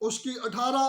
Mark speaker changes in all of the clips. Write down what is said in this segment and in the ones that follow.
Speaker 1: 18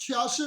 Speaker 1: 66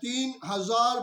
Speaker 1: 3000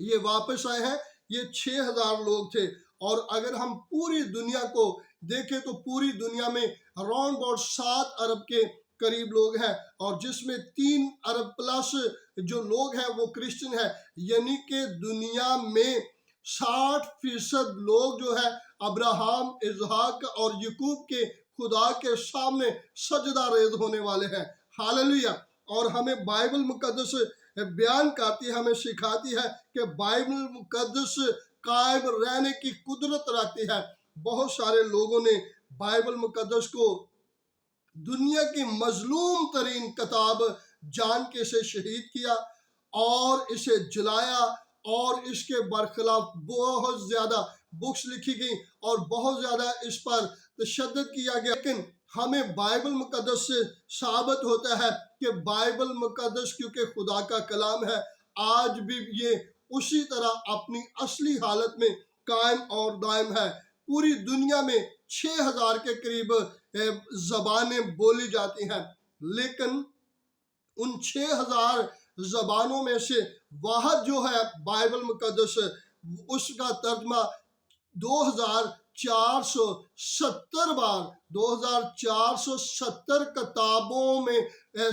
Speaker 1: یہ واپس آئے ہیں، یہ 6,000 لوگ تھے۔ اور اگر ہم پوری دنیا کو دیکھیں تو پوری دنیا میں اراؤنڈ about 7 ارب کے قریب لوگ ہیں، اور جس میں 3 ارب پلس جو لوگ ہیں وہ کرسچن ہیں، یعنی کہ دنیا میں 60% لوگ جو ہے ابراہم، اسحاق اور یعقوب کے خدا کے سامنے سجدہ ریز ہونے والے ہیں۔ ہاللویہ۔ اور ہمیں بائبل مقدس بیان کرتی ہے، ہمیں سکھاتی ہے کہ بائبل مقدس قائم رہنے کی قدرت رکھتی ہے۔ بہت سارے لوگوں نے بائبل مقدس کو دنیا کی مظلوم ترین کتاب جان کے اسے شہید کیا اور اسے جلایا، اور اس کے برخلاف بہت زیادہ بکس لکھی گئی اور بہت زیادہ اس پر تشدد کیا گیا۔ لیکن ہمیں بائبل مقدس سے ثابت ہوتا ہے کہ بائبل مقدس کیونکہ خدا کا کلام ہے، آج بھی یہ اسی طرح اپنی اصلی حالت میں قائم اور دائم ہے۔ پوری دنیا میں 6,000 کے قریب زبانیں بولی جاتی ہیں، لیکن ان 6,000 زبانوں میں سے واحد جو ہے بائبل مقدس، اس کا ترجمہ 2470 بار، 2470 کتابوں میں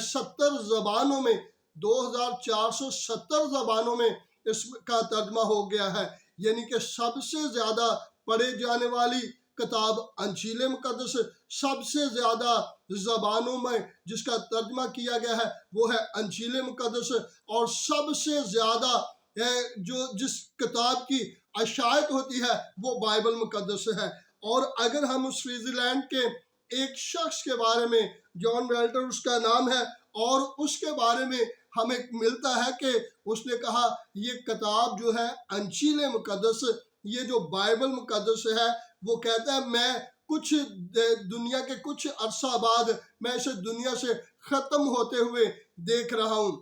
Speaker 1: 70 زبانوں میں 2470 زبانوں میں اس کا ترجمہ ہو گیا ہے۔ یعنی کہ سب سے زیادہ پڑھے جانے والی کتاب انجیل مقدس، سب سے زیادہ زبانوں میں جس کا ترجمہ کیا گیا ہے وہ ہے انجیل مقدس، اور سب سے زیادہ جس کتاب کی اشاعت ہوتی ہے وہ بائبل مقدس ہے۔ اور اگر ہم سوئٹزر لینڈ کے ایک شخص کے بارے میں، جان ویلٹر اس کا نام ہے، اور اس کے بارے میں ہمیں ملتا ہے کہ اس نے کہا یہ کتاب جو ہے انجیل مقدس، یہ جو بائبل مقدس ہے، وہ کہتا ہے میں کچھ دنیا کے کچھ عرصہ بعد میں اسے دنیا سے ختم ہوتے ہوئے دیکھ رہا ہوں۔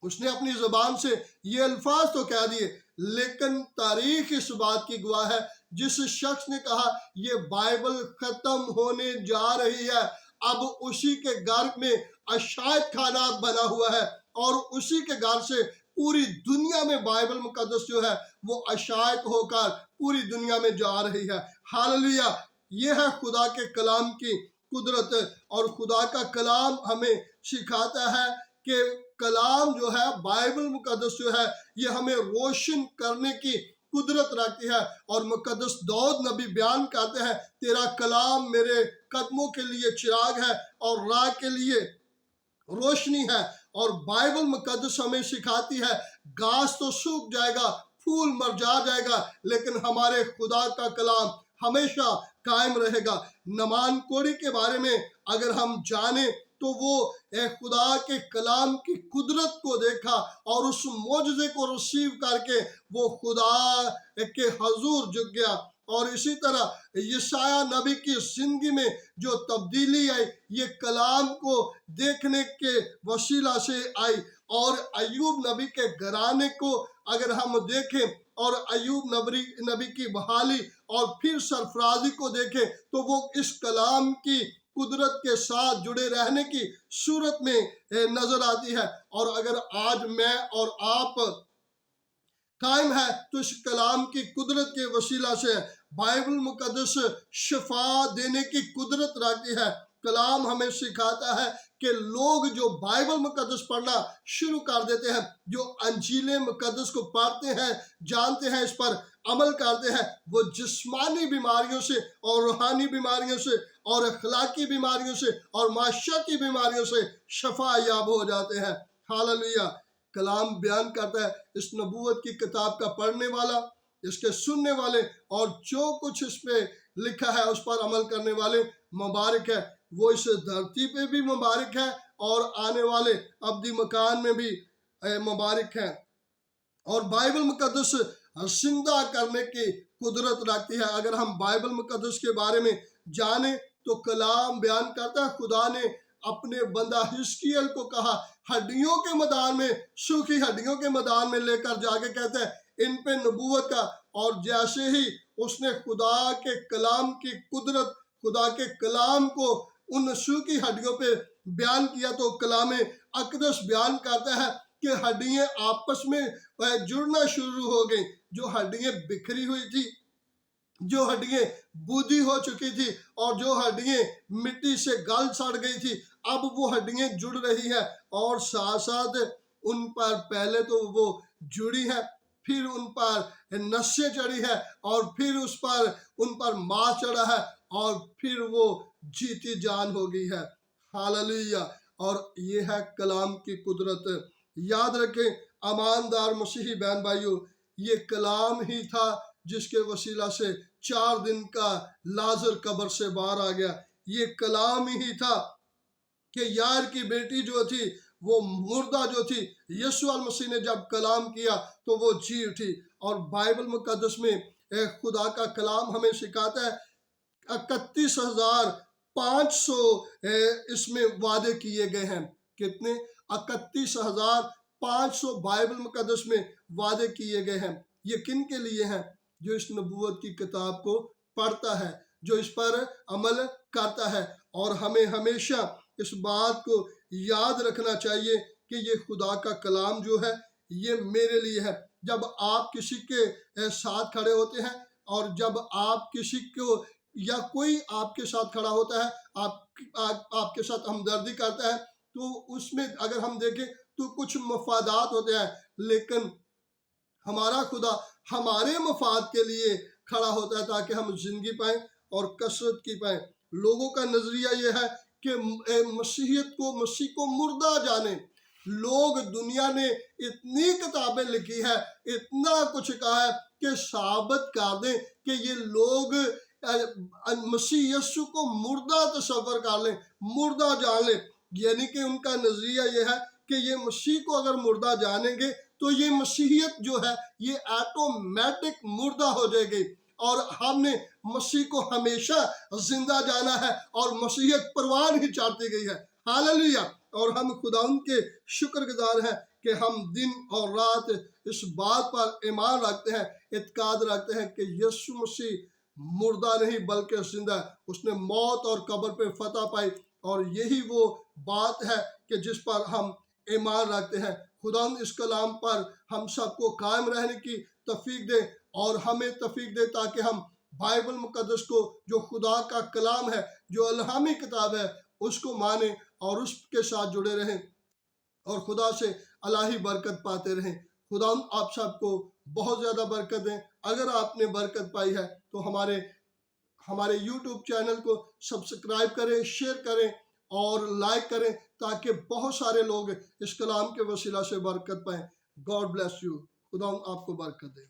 Speaker 1: اس نے اپنی زبان سے یہ الفاظ تو کہہ دیے، لیکن تاریخ اس بات کی گواہ ہے، جس شخص نے کہا یہ بائبل ختم ہونے جا رہی ہے، اب اسی کے گھر میں اشاعت خانہ بنا ہوا ہے، اور اسی کے گھر سے پوری دنیا میں بائبل مقدس جو ہے وہ اشاعت ہو کر پوری دنیا میں جا رہی ہے۔ ہاللویہ۔ یہ ہے خدا کے کلام کی قدرت، اور خدا کا کلام ہمیں سکھاتا ہے کہ کلام جو ہے بائبل مقدس جو ہے یہ ہمیں روشن کرنے کی قدرت رکھتی ہے۔ اور مقدس داؤد نبی بیان کرتے ہیں تیرا کلام میرے قدموں کے لیے چراغ ہے اور راہ کے لیے روشنی ہے۔ اور بائبل مقدس ہمیں سکھاتی ہے گھاس تو سوکھ جائے گا، پھول مرجھا جائے گا، لیکن ہمارے خدا کا کلام ہمیشہ قائم رہے گا۔ نمان کوڑی کے بارے میں اگر ہم جانیں تو وہ خدا کے کلام کی قدرت کو دیکھا اور اس معجزے کو ریسیو کر کے وہ خدا کے حضور جھک گیا۔ اور اسی طرح یشعیاہ نبی کی زندگی میں جو تبدیلی آئی یہ کلام کو دیکھنے کے وسیلہ سے آئی۔ اور ایوب نبی کے گھرانے کو اگر ہم دیکھیں اور ایوب نبی کی بحالی اور پھر سرفرازی کو دیکھیں تو وہ اس کلام کی قدرت کے ساتھ جڑے رہنے کی صورت میں نظر آتی ہے۔ اور اگر آج میں اور آپ قائم ہے تو اس کلام کی قدرت کے وسیلہ سے بائبل مقدس شفا دینے کی قدرت رکھتی ہے۔ کلام ہمیں سکھاتا ہے کہ لوگ جو بائبل مقدس پڑھنا شروع کر دیتے ہیں، جو انجیل مقدس کو پڑھتے ہیں، جانتے ہیں، اس پر عمل کرتے ہیں، وہ جسمانی بیماریوں سے اور روحانی بیماریوں سے اور اخلاقی بیماریوں سے اور معاشرتی بیماریوں سے شفا یاب ہو جاتے ہیں۔ ہاللویہ۔ کلام بیان کرتا ہے اس نبوت کی کتاب کا پڑھنے والا، اس کے سننے والے اور جو کچھ اس پہ لکھا ہے اس پر عمل کرنے والے مبارک ہے۔ وہ اس دھرتی پہ بھی مبارک ہے اور آنے والے ابدی مکان میں بھی مبارک ہے۔ اور بائبل مقدس زندہ کرنے کی قدرت رکھتی ہے۔ اگر ہم بائبل مقدس کے بارے میں جانیں تو کلام بیان کرتا ہے خدا نے اپنے بندہ حزقیل کو کہا ہڈیوں کے میدان میں، سوکھی ہڈیوں کے میدان میں لے کر جا کے کہتا ہے ان پہ نبوت کا۔ اور جیسے ہی اس نے خدا کے کلام کی قدرت، خدا کے کلام کو ان سوکھی ہڈیوں پہ بیان کیا تو کلام اقدس بیان کرتا ہے کہ ہڈیاں آپس میں جڑنا شروع ہو گئی. جو ہڈیاں بکھری ہوئی تھی، جو ہڈیاں بودھی ہو چکی تھی اور جو ہڈیاں مٹی سے گل سڑ گئی تھی، اب وہ ہڈیاں جڑ رہی ہیں اور ساتھ ساتھ ان پر پہلے تو وہ جڑی ہے، پھر ان پر نسیں چڑھی ہے اور پھر ان پر ماس چڑھا ہے اور پھر وہ جیتی جان ہو گئی ہے. ہاللویہ. اور یہ ہے کلام کی قدرت. یاد رکھیں ایماندار مسیحی بہن بھائیوں، یہ کلام ہی تھا جس کے وسیلہ سے 4 دن کا لازر قبر سے باہر آ گیا. یہ کلام ہی تھا کہ یار کی بیٹی جو تھی، وہ مردہ جو تھی، یسوع المسیح نے جب کلام کیا تو وہ جی اٹھی. اور بائبل مقدس میں خدا کا کلام ہمیں سکھاتا ہے 31,500 اس میں وعدے کیے گئے ہیں. کتنے؟ 31,500 بائبل مقدس میں وعدے کیے گئے ہیں. یہ کن کے لیے ہیں؟ جو اس نبوت کی کتاب کو پڑھتا ہے، جو اس پر عمل کرتا ہے. اور ہمیں ہمیشہ اس بات کو یاد رکھنا چاہیے کہ یہ خدا کا کلام جو ہے یہ میرے لیے ہے. جب آپ کسی کے ساتھ کھڑے ہوتے ہیں اور جب آپ کسی کو یا کوئی آپ کے ساتھ کھڑا ہوتا ہے، آپ کے ساتھ ہمدردی کرتا ہے، تو اس میں اگر ہم دیکھیں تو کچھ مفادات ہوتے ہیں، لیکن ہمارا خدا ہمارے مفاد کے لیے کھڑا ہوتا ہے تاکہ ہم زندگی پائیں اور کثرت کی پائیں. لوگوں کا نظریہ یہ ہے کہ مسیح کو مردہ جانے. لوگ دنیا نے اتنی کتابیں لکھی ہے، اتنا کچھ کہا ہے کہ ثابت کر دیں کہ یہ لوگ مسیح یسوع کو مردہ تصور کر لیں، مردہ جان لیں. یعنی کہ ان کا نظریہ یہ ہے کہ یہ مسیح کو اگر مردہ جانیں گے تو یہ مسیحیت جو ہے یہ آٹومیٹک مردہ ہو جائے گی، اور ہم نے مسیح کو ہمیشہ زندہ جانا ہے اور مسیحیت پروان ہی چڑھتی گئی ہے. ہاللویہ. اور ہم خداوند کے شکر گزار ہیں کہ ہم دن اور رات اس بات پر ایمان رکھتے ہیں، اعتقاد رکھتے ہیں کہ یسوع مسیح مردہ نہیں بلکہ زندہ ہے. اس نے موت اور قبر پہ فتح پائی، اور یہی وہ بات ہے کہ جس پر ہم ایمان رکھتے ہیں. خداوند اس کلام پر ہم سب کو قائم رہنے کی توفیق دے اور ہمیں توفیق دے تاکہ ہم بائبل مقدس کو، جو خدا کا کلام ہے، جو الہامی کتاب ہے، اس کو مانیں اور اس کے ساتھ جڑے رہیں اور خدا سے الہی برکت پاتے رہیں. خداوند آپ سب کو بہت زیادہ برکت دیں. اگر آپ نے برکت پائی ہے تو ہمارے یوٹیوب چینل کو سبسکرائب کریں، شیئر کریں اور لائک کریں تاکہ بہت سارے لوگ اس کلام کے وسیلہ سے برکت پائیں. God bless you. خدا آپ کو برکت دے.